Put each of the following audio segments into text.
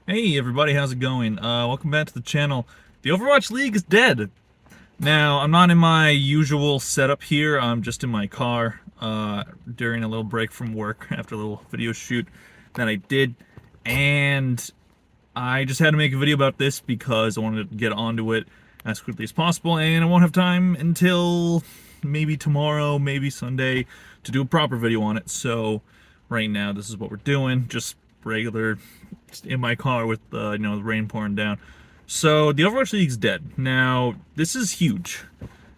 Hey everybody, how's it going? Welcome back to the channel. The Overwatch League is dead. Now, I'm not in my usual setup here. I'm just in my car during a little break from work after a little video shoot that I did. And I just had to make a video about this because I wanted to get onto it as quickly as possible, and I won't have time until maybe tomorrow, maybe Sunday, to do a proper video on it. So right now, this is what we're doing. Just regular, just in my car with the rain pouring down. So the Overwatch League's dead. Now, this is huge.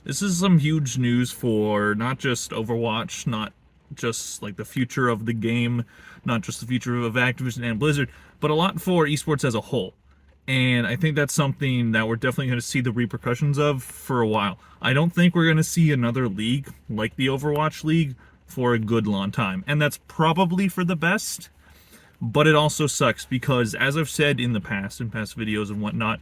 This is some huge news for not just Overwatch, not just like the future of the game, not just the future of Activision and Blizzard, but a lot for esports as a whole. And I think that's something that we're definitely going to see the repercussions of for a while. I don't think we're going to see another league like the Overwatch League for a good long time. And that's probably for the best. But it also sucks because, as I've said in past videos and whatnot,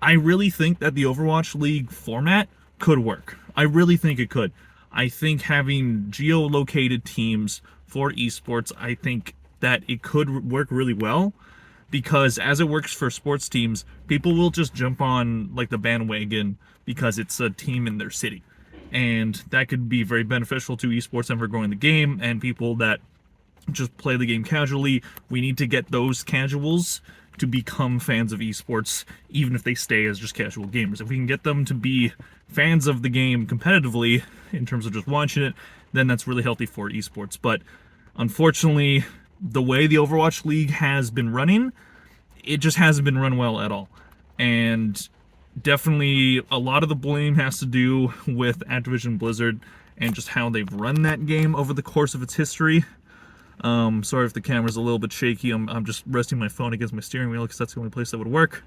I really think that the Overwatch League format could work. I really think it could. I think having geolocated teams for esports, I think that it could work really well, because as it works for sports teams, people will just jump on like the bandwagon because it's a team in their city. And that could be very beneficial to esports and for growing the game, and people that just play the game casually. We need to get those casuals to become fans of esports, even if they stay as just casual gamers. If we can get them to be fans of the game competitively in terms of just watching it, then that's really healthy for esports. But unfortunately, the way the Overwatch League has been running, it just hasn't been run well at all. And definitely a lot of the blame has to do with Activision Blizzard and just how they've run that game over the course of its history. Sorry if the camera's a little bit shaky. I'm just resting my phone against my steering wheel because that's the only place that would work.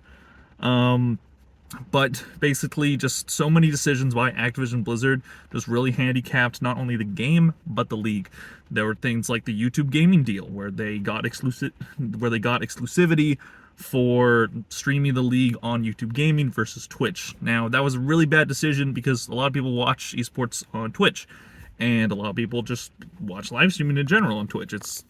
But basically, just so many decisions by Activision Blizzard just really handicapped not only the game but the league. There were things like the YouTube gaming deal where they got exclusivity for streaming the league on YouTube gaming versus Twitch. Now, that was a really bad decision because a lot of people watch esports on Twitch, and a lot of people just watch live streaming in general on Twitch. It's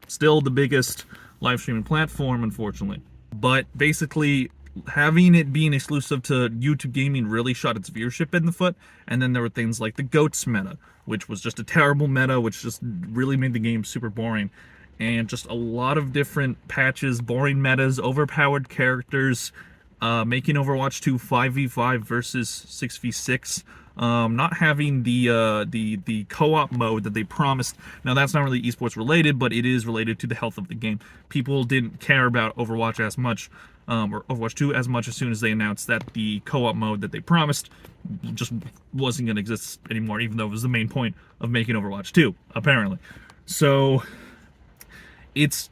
still the biggest live streaming platform, unfortunately. But basically, having it being exclusive to YouTube gaming really shot its viewership in the foot. And then there were things like the GOATS meta, which was just a terrible meta, which just really made the game super boring. And just a lot of different patches, boring metas, overpowered characters, making Overwatch 2 5v5 versus 6v6, not having the co-op mode that they promised. Now, that's not really esports related, but it is related to the health of the game. People didn't care about Overwatch as much, or Overwatch 2 as much, as soon as they announced that the co-op mode that they promised just wasn't going to exist anymore, even though it was the main point of making Overwatch 2, apparently. So it's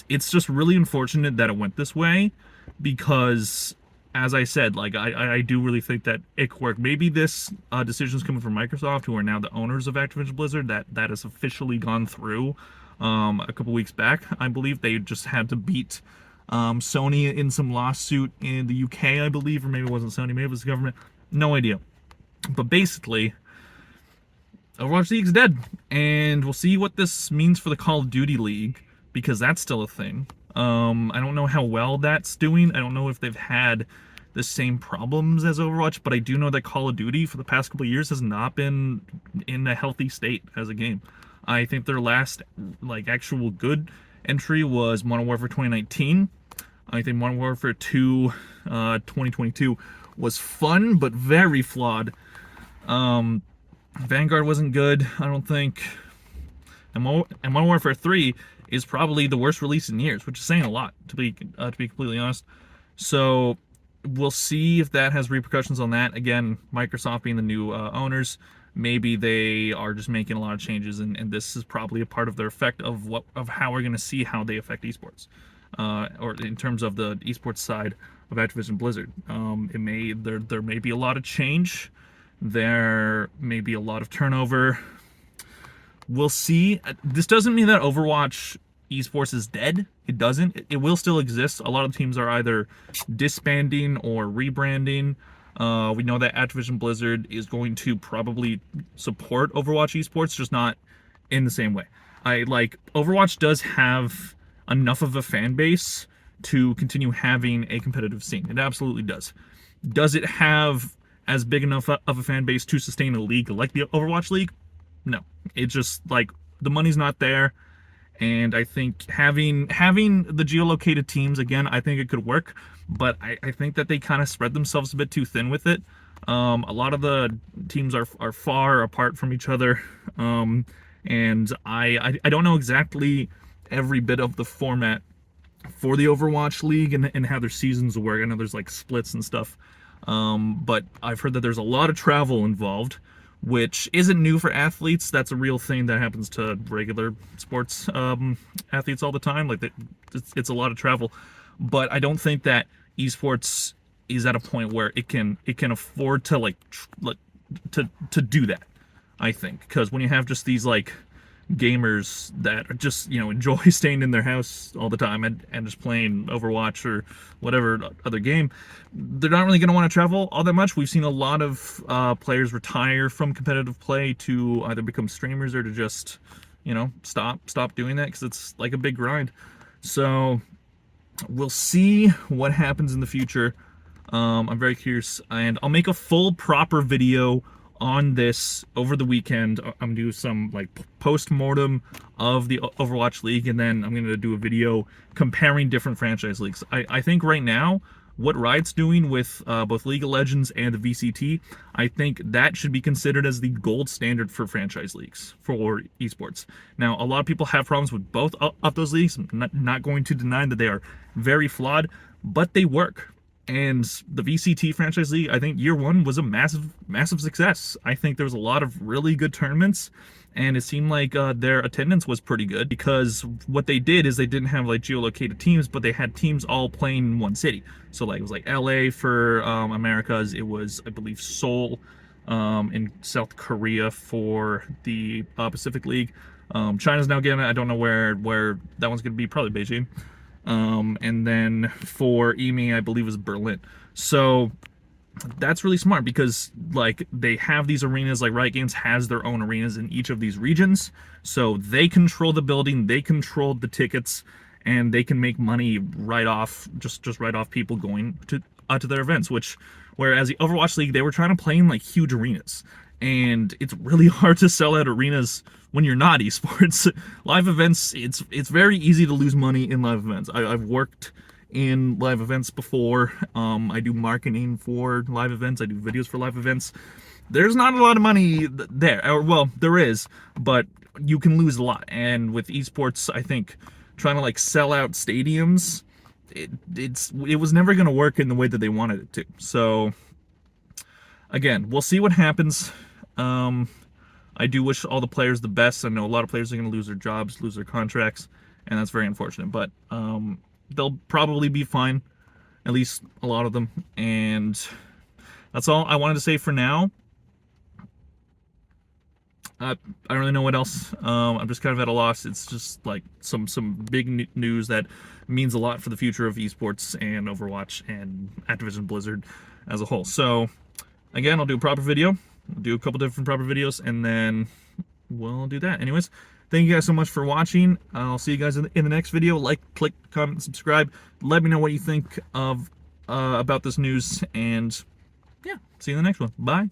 just really unfortunate that it went this way, because, as I said, like I do really think that it could work. Maybe this decision is coming from Microsoft, who are now the owners of Activision Blizzard. That has officially gone through a couple weeks back. I believe they just had to beat Sony in some lawsuit in the UK, I believe, or maybe it wasn't Sony, maybe it was the government. No idea. But basically, Overwatch League's dead, and we'll see what this means for the Call of Duty League, because that's still a thing. I don't know how well that's doing. I don't know if they've had the same problems as Overwatch, but I do know that Call of Duty for the past couple of years has not been in a healthy state as a game. I think their last like actual good entry was Modern Warfare 2019. I think Modern Warfare 2 2022 was fun but very flawed. Vanguard wasn't good, I don't think. And Modern Warfare 3 is probably the worst release in years, which is saying a lot, to be completely honest. So we'll see if that has repercussions on that. Again, Microsoft being the new owners, maybe they are just making a lot of changes, and this is probably a part of their effect of how we're going to see how they affect esports, or in terms of the esports side of Activision Blizzard. There may be a lot of change. There may be a lot of turnover. We'll see. This doesn't mean that Overwatch esports is dead. It doesn't. It will still exist. A lot of teams are either disbanding or rebranding. We know that Activision Blizzard is going to probably support Overwatch esports, just not in the same way. Overwatch does have enough of a fan base to continue having a competitive scene. It absolutely does. Does it have as big enough of a fan base to sustain a league like the Overwatch League? No. It's just like the money's not there. And I think having the geolocated teams again, I think it could work, but I think that they kind of spread themselves a bit too thin with it. A lot of the teams are far apart from each other, and I don't know exactly every bit of the format for the Overwatch League and how their seasons work. I know there's like splits and stuff, but I've heard that there's a lot of travel involved, which isn't new for athletes. That's a real thing that happens to regular sports athletes all the time. Like it's a lot of travel, but I don't think that esports is at a point where it can afford to to do that. I think because when you have just these like gamers that are just enjoy staying in their house all the time and just playing Overwatch or whatever other game, they're not really going to want to travel all that much. We've seen a lot of players retire from competitive play to either become streamers or to just stop doing that because it's like a big grind. So we'll see what happens in the future. I'm very curious, and I'll make a full proper video on this over the weekend. I'm gonna do some like post-mortem of the Overwatch League, and then I'm gonna do a video comparing different franchise leagues. I think right now what Riot's doing with both League of Legends and the VCT, I think that should be considered as the gold standard for franchise leagues for esports. Now, a lot of people have problems with both of those leagues. I'm not going to deny that they are very flawed, but they work. And the VCT franchise league, I think year one was a massive success. I think there was a lot of really good tournaments, and it seemed like their attendance was pretty good because what they did is they didn't have like geolocated teams, but they had teams all playing in one city. So like it was like LA for Americas, it was I believe Seoul in South Korea for the Pacific League. China's now getting it. I don't know where that one's gonna be, probably Beijing. And then for EMEA, I believe it was Berlin. So that's really smart because like they have these arenas, like Riot Games has their own arenas in each of these regions. So they control the building, they control the tickets, and they can make money right off, just right off people going to their events, whereas the Overwatch League, they were trying to play in like huge arenas. And it's really hard to sell out arenas when you're not esports. Live events, it's very easy to lose money in live events. I've worked in live events before. I do marketing for live events. I do videos for live events. There's not a lot of money there, or well, there is, but you can lose a lot. And with esports, I think trying to like sell out stadiums, it was never going to work in the way that they wanted it to. So again, we'll see what happens. I do wish all the players the best. I know a lot of players are going to lose their jobs, lose their contracts, and that's very unfortunate. But they'll probably be fine, at least a lot of them. And that's all I wanted to say for now. I don't really know what else. I'm just kind of at a loss. It's just like some big news that means a lot for the future of esports and Overwatch and Activision Blizzard as a whole. So again, I'll do a proper video. I'll do a couple different proper videos, and then we'll do that. Anyways, thank you guys so much for watching. I'll see you guys in the next video. Like, click, comment, subscribe. Let me know what you think of about this news, and yeah, see you in the next one. Bye.